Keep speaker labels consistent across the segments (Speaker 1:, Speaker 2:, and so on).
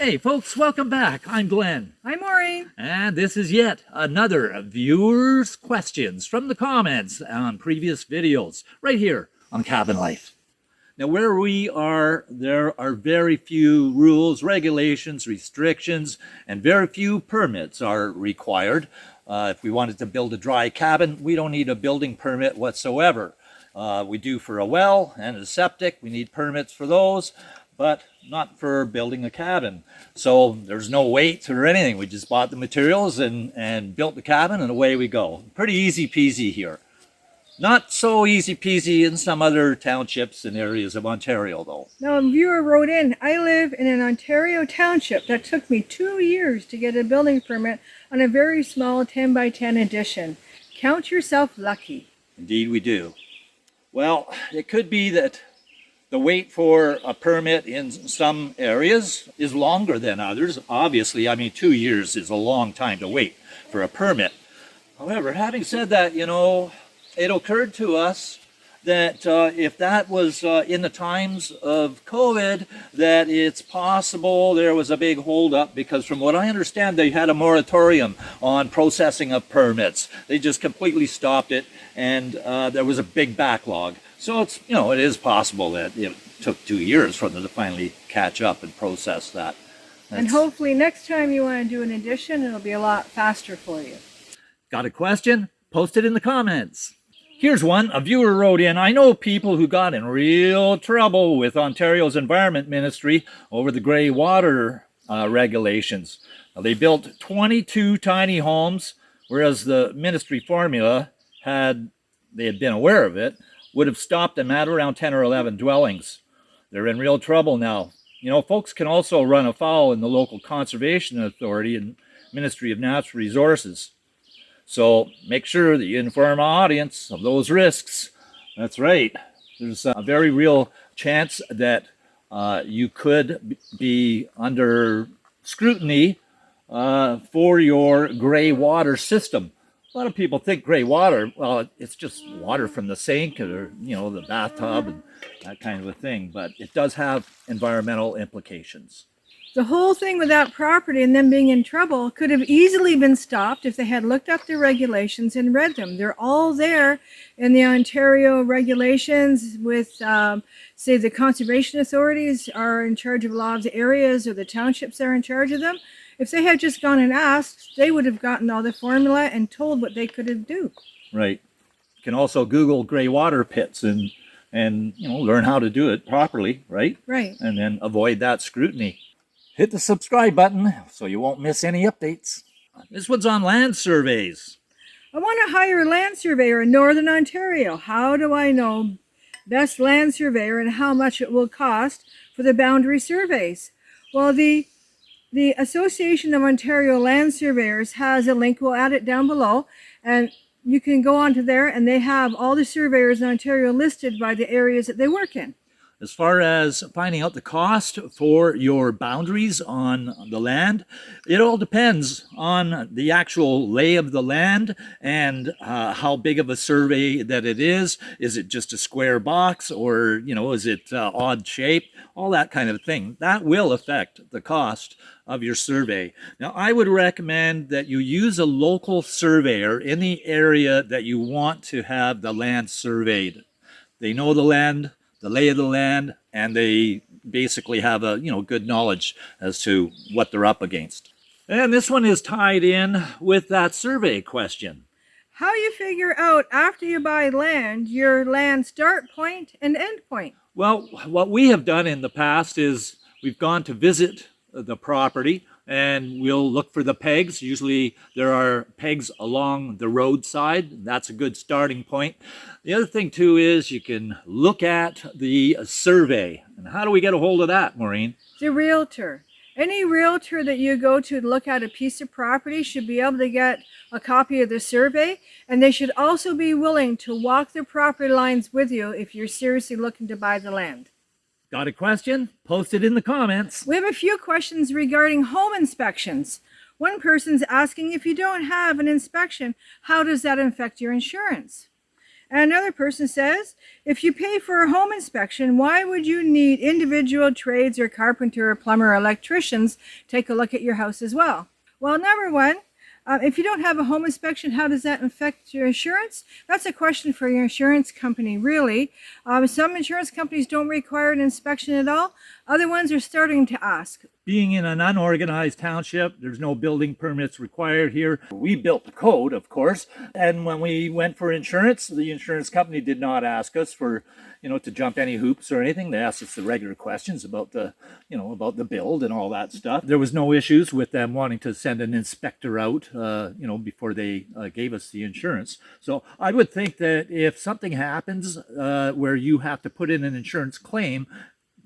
Speaker 1: Hey folks, welcome back. I'm Glenn.
Speaker 2: I'm Maureen.
Speaker 1: And this is yet another viewers' questions from the comments on previous videos, right here on Cabin Life. Now where we are, there are very few rules, regulations, restrictions, and very few permits are required. If we wanted to build a dry cabin, we don't need a building permit whatsoever. We do for a well and a septic, we need permits for those, but not for building a cabin. So there's no wait or anything. We just bought the materials and built the cabin, and away we go. Pretty easy peasy here. Not so easy peasy in some other townships and areas of Ontario though.
Speaker 2: Now, a viewer wrote in, I live in an Ontario township that took me 2 years to get a building permit on a very small 10 by 10 addition. Count yourself lucky.
Speaker 1: Indeed we do. Well, it could be that the wait for a permit in some areas is longer than others. Obviously, I mean, 2 years is a long time to wait for a permit. However, having said that, you know, it occurred to us that if that was in the times of COVID, that it's possible there was a big holdup, because from what I understand, they had a moratorium on processing of permits. They just completely stopped it, and there was a big backlog. So it's, you know, it is possible that it took 2 years for them to finally catch up and process that.
Speaker 2: And hopefully next time you want to do an addition, it'll be a lot faster for you.
Speaker 1: Got a question? Post it in the comments. Here's one. A viewer wrote in, I know people who got in real trouble with Ontario's Environment Ministry over the grey water regulations. They built 22 tiny homes, whereas the ministry formula, had they had been aware of it, would have stopped them at around 10 or 11 dwellings. They're in real trouble now. You know, folks can also run afoul in the local Conservation Authority and Ministry of Natural Resources. So make sure that you inform our audience of those risks. That's right. There's a very real chance that you could be under scrutiny for your gray water system. A lot of people think gray water, well, it's just water from the sink or, you know, the bathtub and that kind of a thing, but it does have environmental implications.
Speaker 2: The whole thing with that property and them being in trouble could have easily been stopped if they had looked up the regulations and read them. They're all there in the Ontario regulations with, say, the conservation authorities are in charge of a lot of the areas, or the townships are in charge of them. If they had just gone and asked, they would have gotten all the formula and told what they could do.
Speaker 1: Right. You can also Google gray water pits and you know, learn how to do it properly, right?
Speaker 2: Right.
Speaker 1: And then avoid that scrutiny. Hit the subscribe button so you won't miss any updates. This one's on land surveys.
Speaker 2: I want to hire a land surveyor in Northern Ontario. How do I know best land surveyor and how much it will cost for the boundary surveys? Well, the Association of Ontario Land Surveyors has a link. We'll add it down below, and you can go onto there, and they have all the surveyors in Ontario listed by the areas that they work in.
Speaker 1: As far as finding out the cost for your boundaries on the land, it all depends on the actual lay of the land and how big of a survey that it is. Is it just a square box, or, you know, is it odd shape? All that kind of thing. That will affect the cost of your survey. Now, I would recommend that you use a local surveyor in the area that you want to have the land surveyed. They know the land, the lay of the land, and they basically have a, you know, good knowledge as to what they're up against. And this one is tied in with that survey question.
Speaker 2: How you figure out after you buy land, your land start point and end point?
Speaker 1: Well, what we have done in the past is we've gone to visit the property, and we'll look for the pegs. Usually there are pegs along the roadside. That's a good starting point. The other thing too is you can look at the survey. And how do we get a hold of that, Maureen?
Speaker 2: The realtor. Any realtor that you go to look at a piece of property should be able to get a copy of the survey, and they should also be willing to walk the property lines with you if you're seriously looking to buy the land.
Speaker 1: Got a question? Post it in the comments.
Speaker 2: We have a few questions regarding home inspections. One person's asking, if you don't have an inspection, how does that affect your insurance? And another person says, if you pay for a home inspection, why would you need individual trades or carpenter or plumber or electricians take a look at your house as well? Well, number one, if you don't have a home inspection, how does that affect your insurance? That's a question for your insurance company, really. Some insurance companies don't require an inspection at all. Other ones are starting to ask.
Speaker 1: Being in an unorganized township, there's no building permits required here. We built the code, of course, and when we went for insurance, the insurance company did not ask us for, to jump any hoops or anything. They asked us the regular questions about the build and all that stuff. There was no issues with them wanting to send an inspector out, before they gave us the insurance. So I would think that if something happens where you have to put in an insurance claim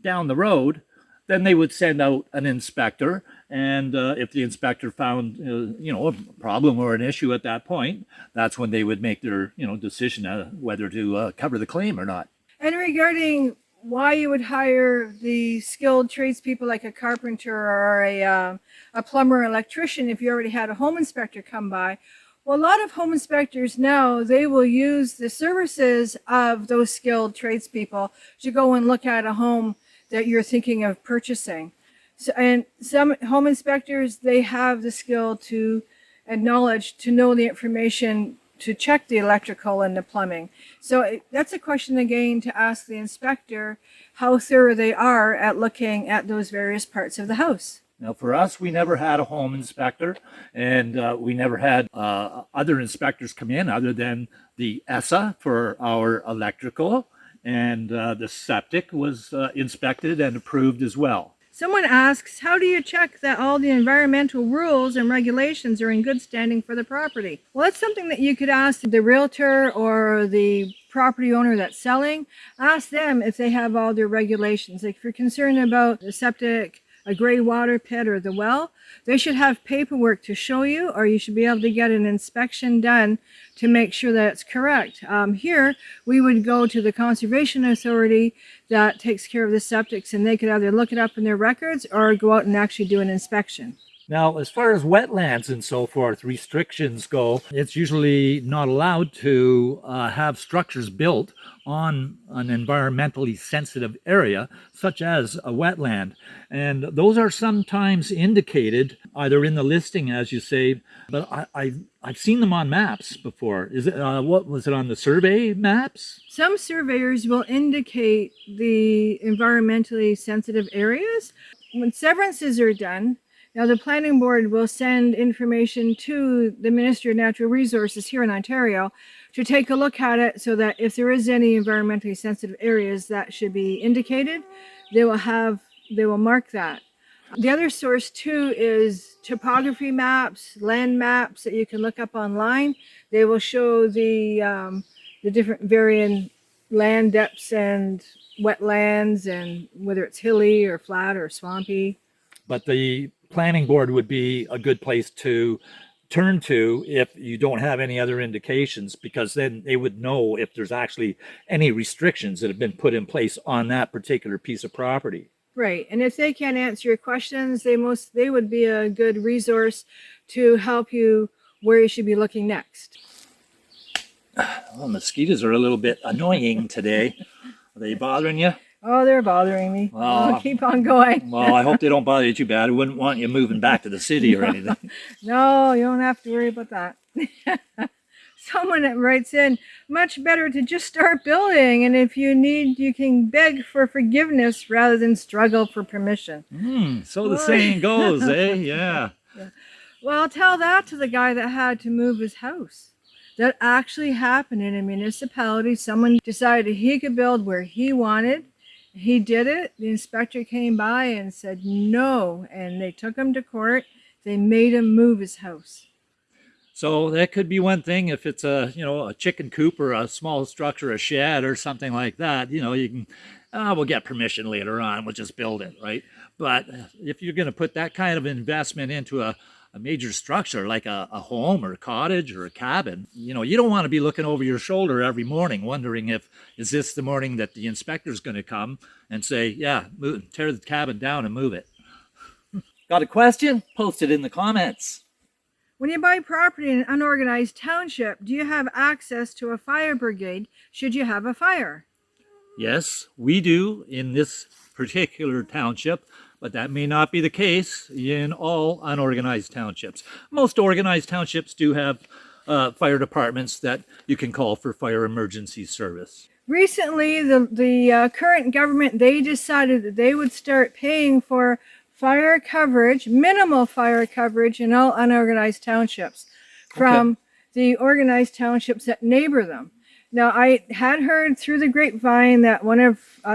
Speaker 1: down the road, then they would send out an inspector, and if the inspector found a problem or an issue at that point, that's when they would make their decision whether to cover the claim or not.
Speaker 2: And regarding why you would hire the skilled tradespeople like a carpenter or a plumber or electrician if you already had a home inspector come by, well, a lot of home inspectors now, they will use the services of those skilled tradespeople to go and look at a home that you're thinking of purchasing. So, and some home inspectors, they have the skill to and knowledge to know the information to check the electrical and the plumbing. So that's a question again to ask the inspector how thorough they are at looking at those various parts of the house.
Speaker 1: Now, for us, we never had a home inspector, and we never had other inspectors come in other than the ESSA for our electrical, and the septic was inspected and approved as well.
Speaker 2: Someone asks, how do you check that all the environmental rules and regulations are in good standing for the property? Well, that's something that you could ask the realtor or the property owner that's selling. Ask them if they have all their regulations. Like if you're concerned about the septic, a gray water pit, or the well, they should have paperwork to show you, or you should be able to get an inspection done to make sure that it's correct. Here, we would go to the conservation authority that takes care of the septics, and they could either look it up in their records or go out and actually do an inspection.
Speaker 1: Now, as far as wetlands and so forth, restrictions go, it's usually not allowed to have structures built on an environmentally sensitive area, such as a wetland. And those are sometimes indicated either in the listing, as you say, but I've seen them on maps before. Is it what was it on the survey maps?
Speaker 2: Some surveyors will indicate the environmentally sensitive areas. When severances are done, now, the planning board will send information to the Ministry of Natural Resources here in Ontario to take a look at it so that if there is any environmentally sensitive areas that should be indicated, they will mark that. The other source too is topography maps, land maps that you can look up online. They will show the different varying land depths and wetlands and whether it's hilly or flat or swampy.
Speaker 1: But the planning board would be a good place to turn to if you don't have any other indications, because then they would know if there's actually any restrictions that have been put in place on that particular piece of property.
Speaker 2: Right. And if they can't answer your questions, they would be a good resource to help you where you should be looking next.
Speaker 1: Well, mosquitoes are a little bit annoying today. Are they bothering you?
Speaker 2: Oh, they're bothering me. I'll keep on going.
Speaker 1: Well, I hope they don't bother you too bad. I wouldn't want you moving back to the city or anything.
Speaker 2: No, you don't have to worry about that. Someone that writes in, much better to just start building, and if you need, you can beg for forgiveness rather than struggle for permission.
Speaker 1: So the saying goes, eh? Yeah.
Speaker 2: Well, I'll tell that to the guy that had to move his house. That actually happened in a municipality. Someone decided he could build where he wanted. He did it. The inspector came by and said no, and they took him to court. They made him move his house.
Speaker 1: So that could be one thing if it's a chicken coop or a small structure, a shed or something like that. You can, we'll get permission later on. We'll just build it, right? But if you're going to put that kind of investment into a major structure like a home or a cottage or a cabin, you don't want to be looking over your shoulder every morning wondering is this the morning that the inspector's going to come and say, yeah, tear the cabin down and move it. Got a question? Post it in the comments.
Speaker 2: When you buy property in an unorganized township, do you have access to a fire brigade should you have a fire?
Speaker 1: Yes, we do in this particular township, but that may not be the case in all unorganized townships. Most organized townships do have fire departments that you can call for fire emergency service.
Speaker 2: Recently, the current government, they decided that they would start paying for fire coverage, minimal fire coverage in all unorganized townships from the organized townships that neighbor them. Now, I had heard through the grapevine that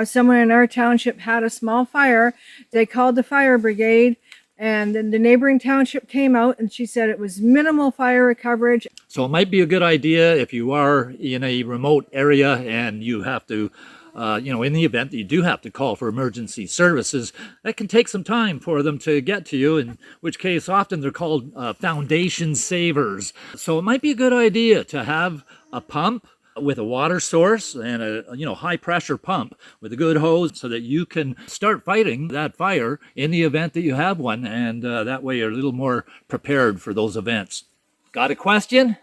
Speaker 2: someone in our township had a small fire. They called the fire brigade, and then the neighboring township came out, and she said it was minimal fire coverage.
Speaker 1: So it might be a good idea if you are in a remote area and you have to, in the event that you do have to call for emergency services, that can take some time for them to get to you, in which case often they're called foundation savers. So it might be a good idea to have a pump with a water source and a high pressure pump with a good hose so that you can start fighting that fire in the event that you have one, and that way you're a little more prepared for those events. Got a question?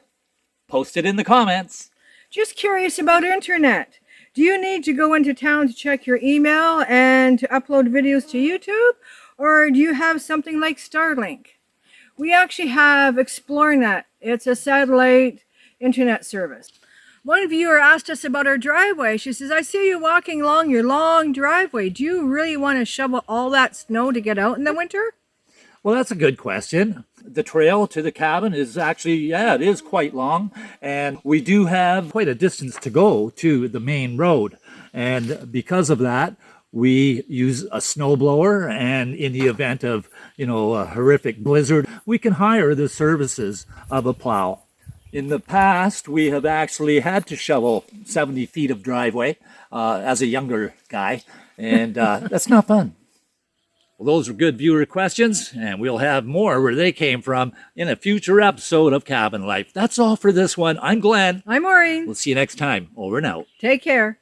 Speaker 1: Post it in the comments.
Speaker 2: Just curious about internet. Do you need to go into town to check your email and to upload videos to YouTube? Or do you have something like Starlink? We actually have ExploreNet. It's a satellite internet service. One viewer asked us about our driveway. She says, I see you walking along your long driveway. Do you really want to shovel all that snow to get out in the winter?
Speaker 1: Well, that's a good question. The trail to the cabin is actually, it is quite long. And we do have quite a distance to go to the main road. And because of that, we use a snowblower. And in the event of, a horrific blizzard, we can hire the services of a plow. In the past, we have actually had to shovel 70 feet of driveway as a younger guy, and that's not fun. Well, those are good viewer questions, and we'll have more where they came from in a future episode of Cabin Life. That's all for this one. I'm Glenn.
Speaker 2: I'm Maureen.
Speaker 1: We'll see you next time. Over and out.
Speaker 2: Take care.